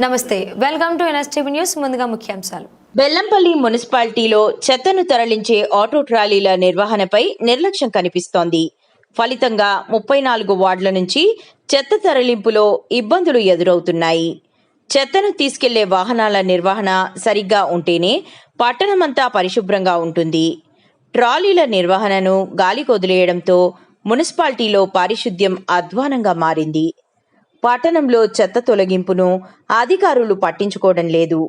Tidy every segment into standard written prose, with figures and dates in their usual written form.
నమస్తే, welcome to NSTV news. ముందుగా ముఖ్యాంశాలు. బెల్లంపల్లి మున్సిపాలిటీలో చెత్తను తరలించే ఆటో ట్రాలీల నిర్వహణపై నిర్లక్ష్యం కనిపిస్తోంది. ఫలితంగా 34 వార్డుల నుంచి చెత్త తరలింపులో ఇబ్బందులు ఎదురవుతున్నాయి. చెత్తను తీసుకెళ్లే వాహనాల నిర్వహణ సరిగ్గా ఉంటేనే పట్టణమంతా పరిశుభ్రంగా ఉంటుంది. ట్రాలీల నిర్వహణను గాలికొదిలేయడంతో మున్సిపాలిటీలో పారిశుద్ధ్యం అధ్వానంగా మారింది. పట్టణంలో చెత్త తొలగింపును అధికారులు పట్టించుకోవడం లేదు.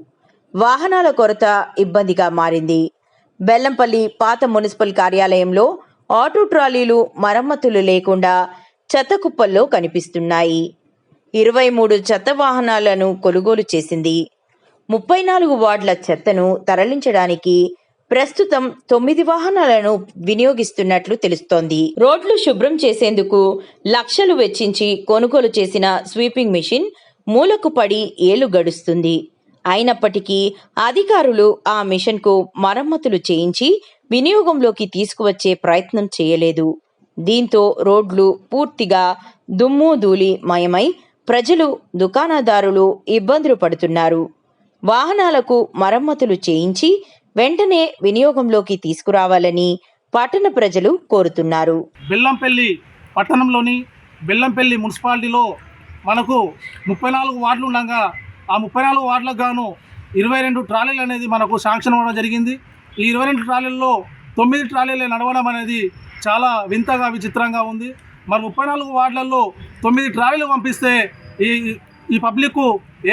వాహనాల కొరత ఇబ్బందిగా మారింది. బెల్లంపల్లి పాత మున్సిపల్ కార్యాలయంలో ఆటో ట్రాలీలు మరమ్మతులు లేకుండా చెత్త కుప్పల్లో కనిపిస్తున్నాయి. 23 చెత్త వాహనాలను కొనుగోలు చేసింది. 34 వార్డుల చెత్తను తరలించడానికి ప్రస్తుతం 9 వాహనాలను వినియోగిస్తున్నట్లు తెలుస్తోంది. రోడ్లు శుభ్రం చేసేందుకు లక్షలు వెచ్చించి కొనుగోలు చేసిన స్వీపింగ్ మిషన్ మూలకు పడి ఏళ్లు గడుస్తుంది. అయినప్పటికీ అధికారులు ఆ మిషన్కు మరమ్మతులు చేయించి వినియోగంలోకి తీసుకువచ్చే ప్రయత్నం చేయలేదు. దీంతో రోడ్లు పూర్తిగా దుమ్ము ధూళి మయమై ప్రజలు, దుకాణదారులు ఇబ్బందులు పడుతున్నారు. వాహనాలకు మరమ్మతులు చేయించి వెంటనే వినియోగంలోకి తీసుకురావాలని పట్టణ ప్రజలు కోరుతున్నారు. బెల్లంపల్లి పట్టణంలోని బెల్లంపల్లి మున్సిపాలిటీలో మనకు 34 వార్డులు ఉండగా ఆ 34 వార్డులకు గాను 22 ట్రాలీలు అనేది మనకు శాంక్షన్ అవ్వడం జరిగింది. ఈ 22 ట్రాలీల్లో 9 ట్రాలీలే నడవడం అనేది చాలా వింతగా విచిత్రంగా ఉంది. మరి 34 వార్డులలో 9 ట్రాలీలు పంపిస్తే ఈ పబ్లిక్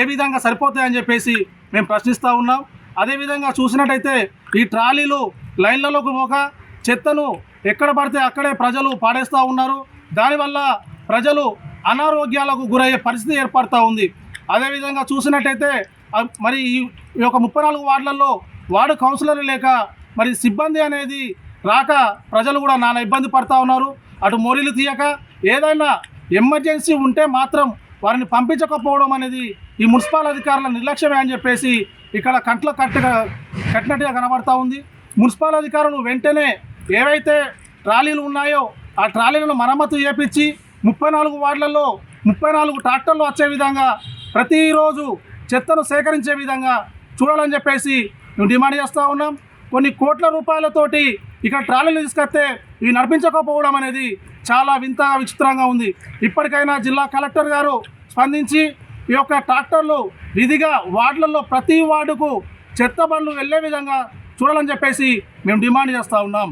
ఏ విధంగా సరిపోతాయని చెప్పేసి మేము ప్రశ్నిస్తూ ఉన్నాం. అదేవిధంగా చూసినట్టయితే ఈ ట్రాలీలు లైన్లలోకి పోక చెత్తను ఎక్కడ పడితే అక్కడే ప్రజలు పాడేస్తూ ఉన్నారు. దానివల్ల ప్రజలు అనారోగ్యాలకు గురయ్యే పరిస్థితి ఏర్పడుతూ ఉంది. అదేవిధంగా చూసినట్టయితే మరి ఈ యొక్క 34 వార్డులలో వార్డు కౌన్సిలర్ లేక మరి సిబ్బంది అనేది రాక ప్రజలు కూడా నానా ఇబ్బంది పడుతూ ఉన్నారు. అటు మోరీలు తీయక ఏదైనా ఎమర్జెన్సీ ఉంటే మాత్రం వారిని పంపించకపోవడం అనేది ఈ మున్సిపల్ అధికారుల నిర్లక్ష్యమే అని చెప్పేసి ఇక్కడ కంట్లో కట్టినట్టుగా కనబడతా ఉంది. మున్సిపల్ అధికారులు వెంటనే ఏవైతే ట్రాలీలు ఉన్నాయో ఆ ట్రాలీలను మరమ్మతు చేపించి 34 వార్డులలో 34 ట్రాక్టర్లు వచ్చే విధంగా ప్రతిరోజు చెత్తను సేకరించే విధంగా చూడాలని చెప్పేసి మేము డిమాండ్ చేస్తూ ఉన్నాం. కొన్ని కోట్ల రూపాయలతోటి ఇక్కడ ట్రాలీలు తీసుకొస్తే ఇవి నడిపించకపోవడం అనేది చాలా వింతగా విచిత్రంగా ఉంది. ఇప్పటికైనా జిల్లా కలెక్టర్ గారు స్పందించి ఈ యొక్క ట్రాక్టర్లు విధిగా వార్డులలో ప్రతి వార్డుకు చెత్త బండ్లు వెళ్లే విధంగా చూడాలని చెప్పేసి మేము డిమాండ్ చేస్తూ ఉన్నాం.